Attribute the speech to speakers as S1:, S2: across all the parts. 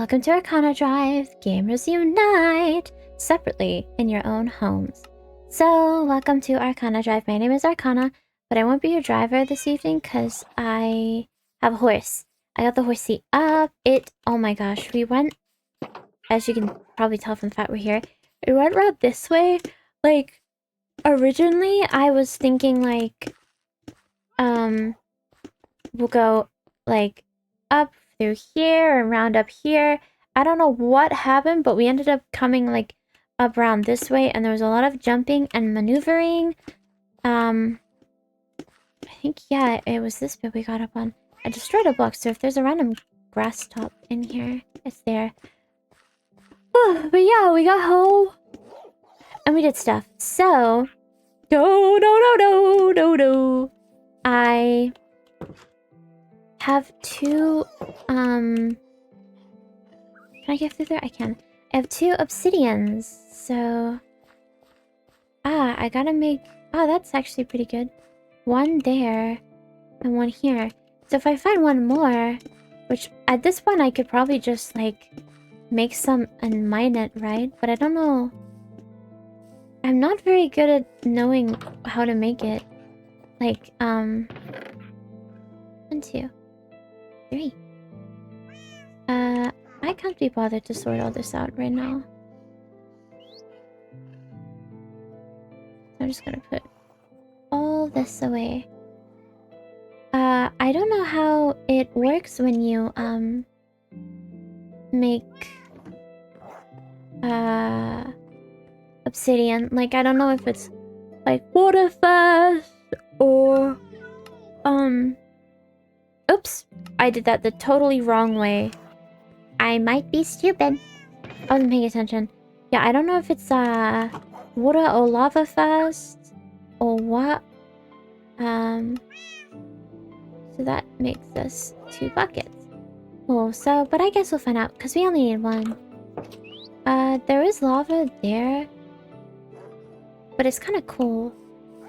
S1: Welcome to Arcana Drive. Gamers unite separately in your own homes. So, welcome to Arcana Drive. My name is Arcana, but I won't be your driver this evening because I have a horse. I got the horse seat up. Oh my gosh, we went, as you can probably tell from the fact we're here, we went around this way. Like, originally I was thinking like, we'll go like up through here and round up here. I don't know what happened, but we ended up coming like up around this way, and there was a lot of jumping and maneuvering. I think, yeah, it was this bit we got up on. I destroyed a block, so if there's a random grass top in here, it's there. But yeah, we got home and we did stuff. So, I have two, can I get through there? I can. I have 2 obsidians, so... I gotta make... Oh, that's actually pretty good. 1 there, and 1 here. So if I find 1 more, which at this point I could probably just, like, make some and mine it, right? But I don't know... I'm not very good at knowing how to make it. Like, 1, 2, 3. I can't be bothered to sort all this out right now. I'm just gonna put all this away. I don't know how it works when you, make, obsidian. Like, I don't know if it's, like, water fast, or, oops, I did that the totally wrong way. I might be stupid. I wasn't paying attention. Yeah, I don't know if it's, water or lava fast, or what. So that makes us 2 buckets. Oh, so, but I guess we'll find out, because we only need 1. There is lava there, but it's kind of cool.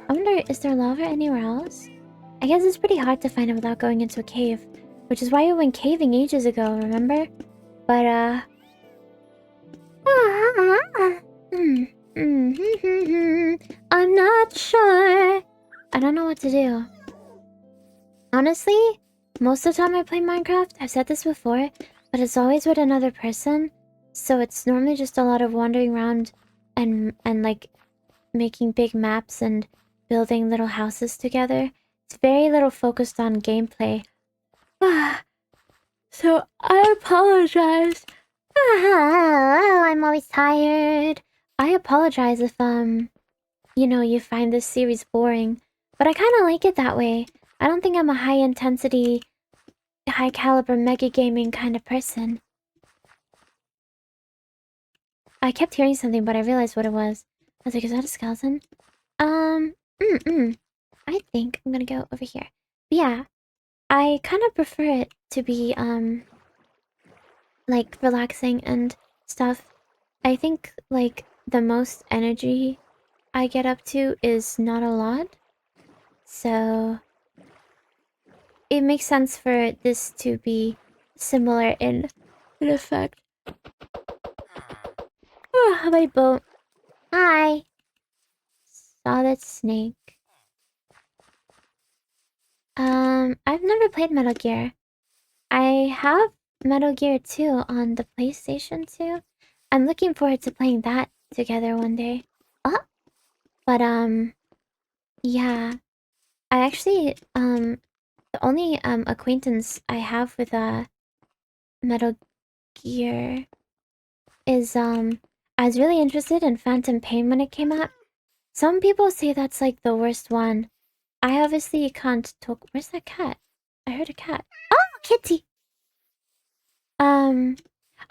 S1: I wonder, is there lava anywhere else? I guess it's pretty hard to find it without going into a cave, which is why we went caving ages ago, remember? But, I'm not sure. I don't know what to do. Honestly, most of the time I play Minecraft, I've said this before, but it's always with another person. So it's normally just a lot of wandering around and like making big maps and building little houses together. It's very little focused on gameplay. So I apologize. I'm always tired. I apologize if, you know, you find this series boring. But I kind of like it that way. I don't think I'm a high-intensity, high-caliber mega gaming kind of person. I kept hearing something, but I realized what it was. I was like, is that a skeleton? I think I'm gonna go over here. But yeah, I kind of prefer it to be, like, relaxing and stuff. I think, like, the most energy I get up to is not a lot. So, it makes sense for this to be similar in effect. Oh, my boat. Hi. Solid snake. I've never played Metal Gear. I have Metal Gear 2 on the PlayStation 2. I'm looking forward to playing that together one day. But, yeah. I actually, the only, acquaintance I have with, Metal Gear is, I was really interested in Phantom Pain when it came out. Some people say that's, like, the worst one. I obviously can't talk. Where's that cat? I heard a cat. Oh, kitty! I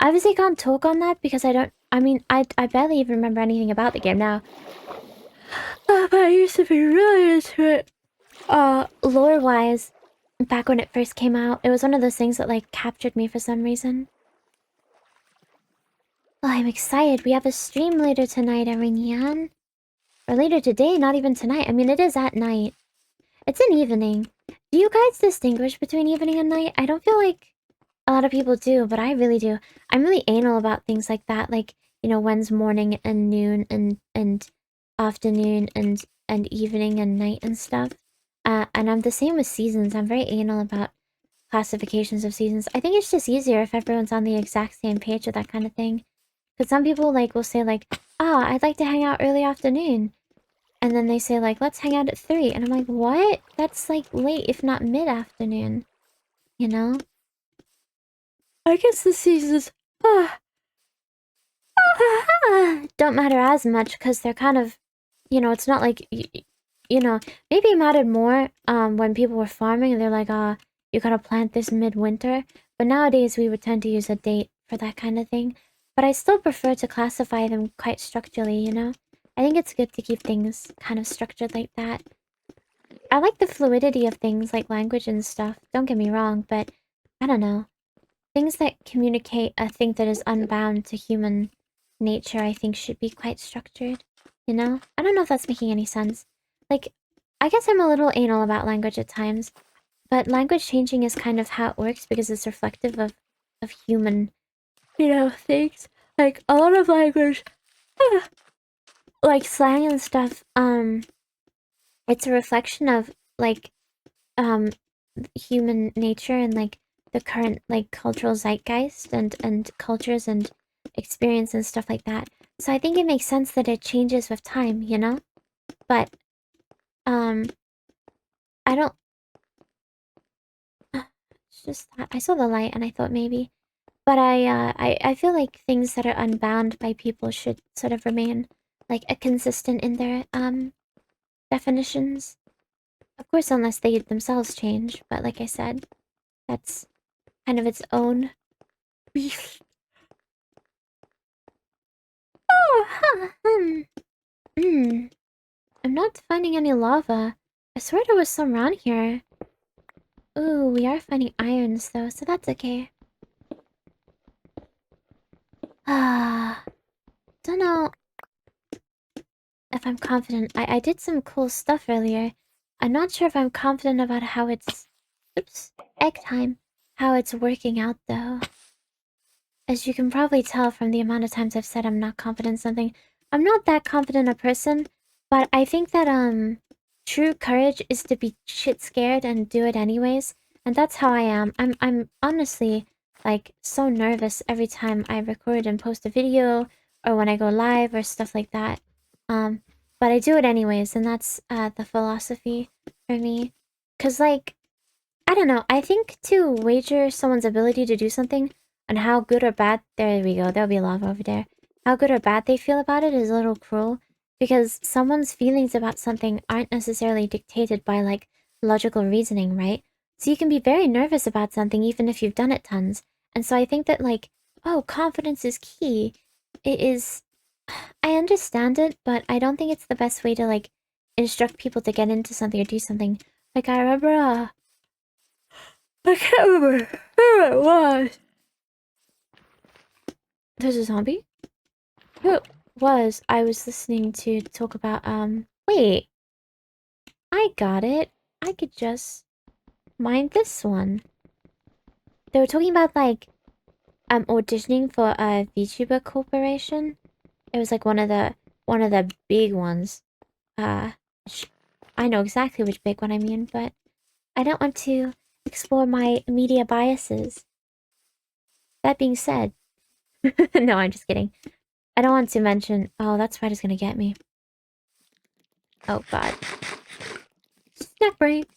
S1: obviously can't talk on that because I barely even remember anything about the game now. But I used to be really into it. Lore-wise, back when it first came out, it was one of those things that, like, captured me for some reason. Well, I'm excited. We have a stream later tonight, Arinian. Or later today, not even tonight. I mean, it is at night. It's an evening. Do you guys distinguish between evening and night? I don't feel like a lot of people do, but I really do. I'm really anal about things like that, like, you know, when's morning and noon and afternoon and evening and night and stuff. And I'm the same with seasons. I'm very anal about classifications of seasons. I think it's just easier if everyone's on the exact same page with that kind of thing. Because some people, like, will say, like, ah, I'd like to hang out early afternoon. And then they say, like, let's hang out at 3. And I'm like, what? That's, like, late, if not mid-afternoon. You know? I guess the seasons don't matter as much because they're kind of, you know, it's not like, you know, maybe it mattered more when people were farming and they're like, you gotta plant this midwinter. But nowadays we would tend to use a date for that kind of thing. But I still prefer to classify them quite structurally, you know? I think it's good to keep things kind of structured like that. I like the fluidity of things like language and stuff, don't get me wrong, but I don't know. Things that communicate a thing that is unbound to human nature, I think, should be quite structured. You know? I don't know if that's making any sense. Like, I guess I'm a little anal about language at times, but language changing is kind of how it works because it's reflective of human, you know, things. Like, a lot of language, like slang and stuff, it's a reflection of, like, human nature and, like, the current, like, cultural zeitgeist and cultures and experience and stuff like that. So I think it makes sense that it changes with time, you know? But, I don't... It's just that I saw the light and I thought maybe. But I feel like things that are unbound by people should sort of remain, like, a consistent in their, definitions. Of course, unless they themselves change, but like I said, that's kind of its own beast. Oh, I'm not finding any lava. I swear there was some around here. Ooh, we are finding irons though, so that's okay. Don't know if I'm confident. I did some cool stuff earlier. I'm not sure if I'm confident about how it's... Oops, egg time. How it's working out though. As you can probably tell from the amount of times I've said I'm not confident in something, I'm not that confident a person, but I think that, true courage is to be shit scared and do it anyways, and that's how I am. I'm honestly, like, so nervous every time I record and post a video, or when I go live, or stuff like that. But I do it anyways, and that's, the philosophy for me. 'Cause, like, I don't know, I think to wager someone's ability to do something on how good or bad... There we go, there'll be lava over there. How good or bad they feel about it is a little cruel, because someone's feelings about something aren't necessarily dictated by, like, logical reasoning, right? So you can be very nervous about something even if you've done it tons. And so I think that, like, oh, confidence is key. It is... I understand it, but I don't think it's the best way to, like, instruct people to get into something or do something. Like, I remember, I can't remember who it was. There's a zombie? Who it was I was listening to talk about, wait. I got it. I could just mine this one. They were talking about, like, auditioning for a VTuber corporation. It was, like, one of the big ones. I know exactly which big one I mean, but I don't want to explore my media biases. That being said... No, I'm just kidding. I don't want to mention... Oh, that spider's gonna get me. Oh, God. Snack break.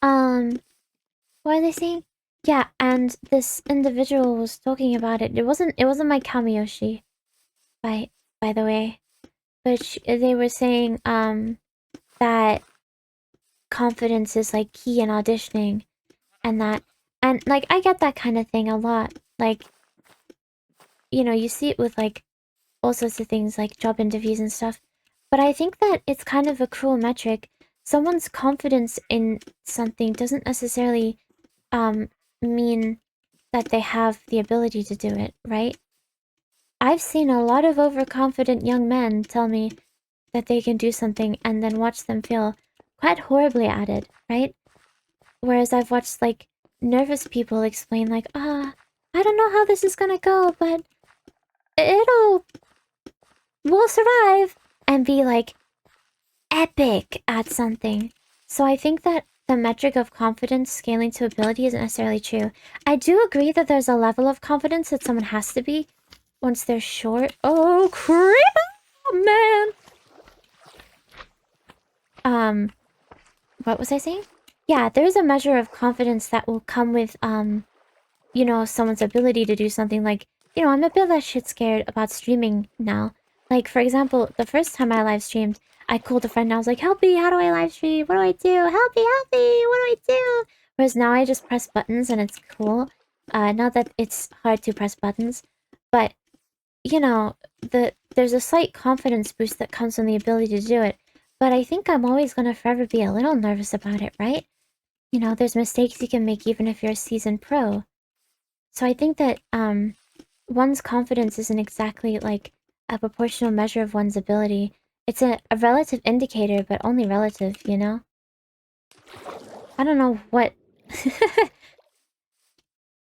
S1: What are they saying? Yeah, and this individual was talking about it. It wasn't my Kamiyoshi, by the way. But they were saying, that confidence is, like, key in auditioning. And that... And, like, I get that kind of thing a lot. Like, you know, you see it with, like, all sorts of things, like job interviews and stuff. But I think that it's kind of a cruel metric. Someone's confidence in something doesn't necessarily, mean that they have the ability to do it, right? I've seen a lot of overconfident young men tell me that they can do something and then watch them fail quite horribly at it, right? Whereas I've watched, like, nervous people explain like, I don't know how this is gonna go, but we'll survive, and be like epic at something. So I think that the metric of confidence scaling to ability isn't necessarily true. I do agree that there's a level of confidence that someone has to be once they're short. Oh, crap, man. What was I saying? Yeah, there's a measure of confidence that will come with, you know, someone's ability to do something. Like, you know, I'm a bit less shit scared about streaming now. Like, for example, the first time I live streamed, I called a friend and I was like, help me, how do I live stream? What do I do? Help me, what do I do? Whereas now I just press buttons and it's cool. Not that it's hard to press buttons, but, you know, there's a slight confidence boost that comes from the ability to do it. But I think I'm always gonna forever be a little nervous about it, right? You know, there's mistakes you can make even if you're a seasoned pro. So I think that, one's confidence isn't exactly, like, a proportional measure of one's ability. It's a relative indicator, but only relative, you know? I don't know what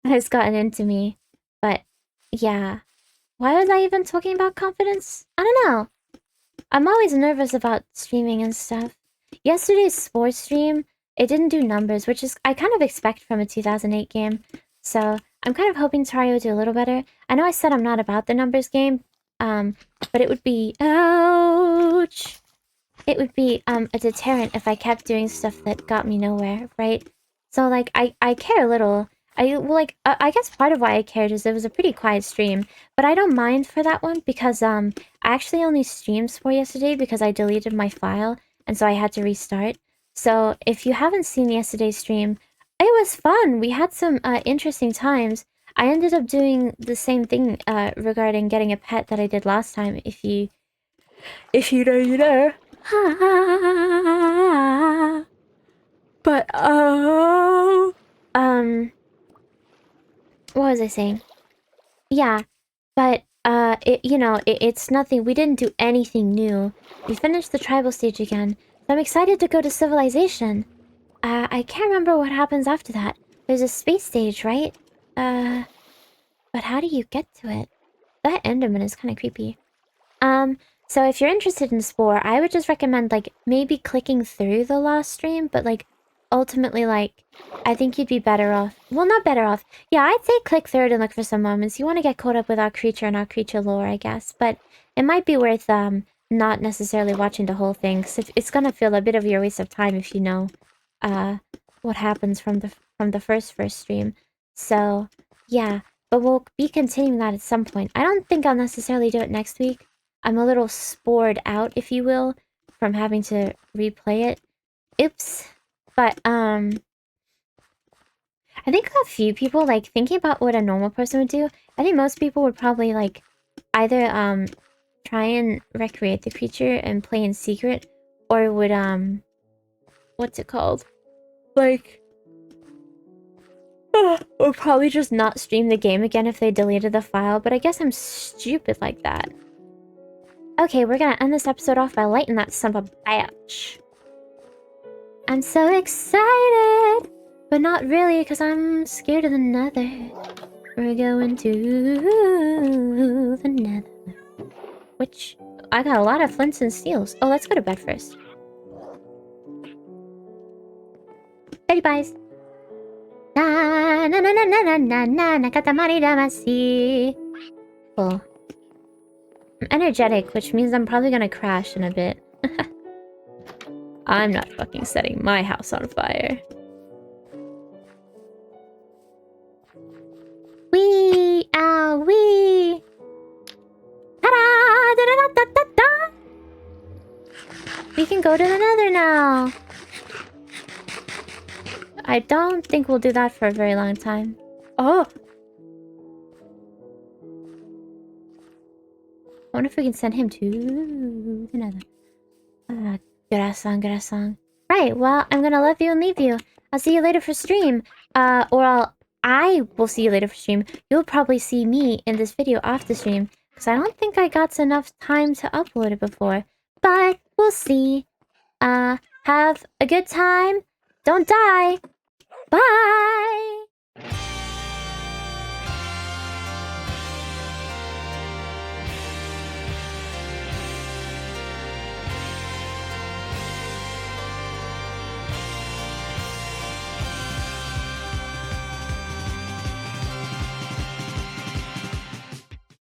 S1: has gotten into me, but yeah. Why was I even talking about confidence? I don't know. I'm always nervous about streaming and stuff. Yesterday's sports stream, it didn't do numbers, which is I kind of expect from a 2008 game. So I'm kind of hoping Terraria will do a little better. I know I said I'm not about the numbers game, but it would be ouch. It would be a deterrent if I kept doing stuff that got me nowhere, right? So like I care a little. I guess part of why I cared is it was a pretty quiet stream, but I don't mind for that one because I actually only streamed Spore yesterday because I deleted my file and so I had to restart. So if you haven't seen yesterday's stream, it was fun. We had some interesting times. I ended up doing the same thing regarding getting a pet that I did last time. If you know, you know. But what was I saying? Yeah, but it's nothing. We didn't do anything new. We finished the tribal stage again. So I'm excited to go to civilization. I can't remember what happens after that. There's a space stage, right? But how do you get to it? That Enderman is kind of creepy. So if you're interested in Spore, I would just recommend, like, maybe clicking through the last stream, but, like, ultimately, like, I think you'd be better off. Well, not better off. Yeah, I'd say click through it and look for some moments. You want to get caught up with our creature and our creature lore, I guess. But it might be worth, not necessarily watching the whole thing, because it's gonna feel a bit of your waste of time if you know, what happens from the first stream. So, yeah. But we'll be continuing that at some point. I don't think I'll necessarily do it next week. I'm a little spored out, if you will, from having to replay it. Oops. But, I think a few people, like, thinking about what a normal person would do, I think most people would probably, like, either, try and recreate the creature and play in secret, or would, what's it called? Like, or probably just not stream the game again if they deleted the file, but I guess I'm stupid like that. Okay, we're gonna end this episode off by lighting that son of a bitch. I'm so excited! But not really, because I'm scared of the nether. We're going to the nether. Which, I got a lot of flints and steels. Oh, let's go to bed first. Betty buys. Na na na na na na na na nakatamari damasi. Cool. I'm energetic, which means I'm probably gonna crash in a bit. I'm not fucking setting my house on fire. Wee! Ow! Wee! Ta-da! Da-da-da-da-da-da! We can go to the nether now! I don't think we'll do that for a very long time. Oh! I wonder if we can send him to the nether. Good song. Right, well, I'm gonna love you and leave you. I'll see you later for stream. I will see you later for stream. You'll probably see me in this video off the stream, because I don't think I got enough time to upload it before. But we'll see. Have a good time. Don't die. Bye!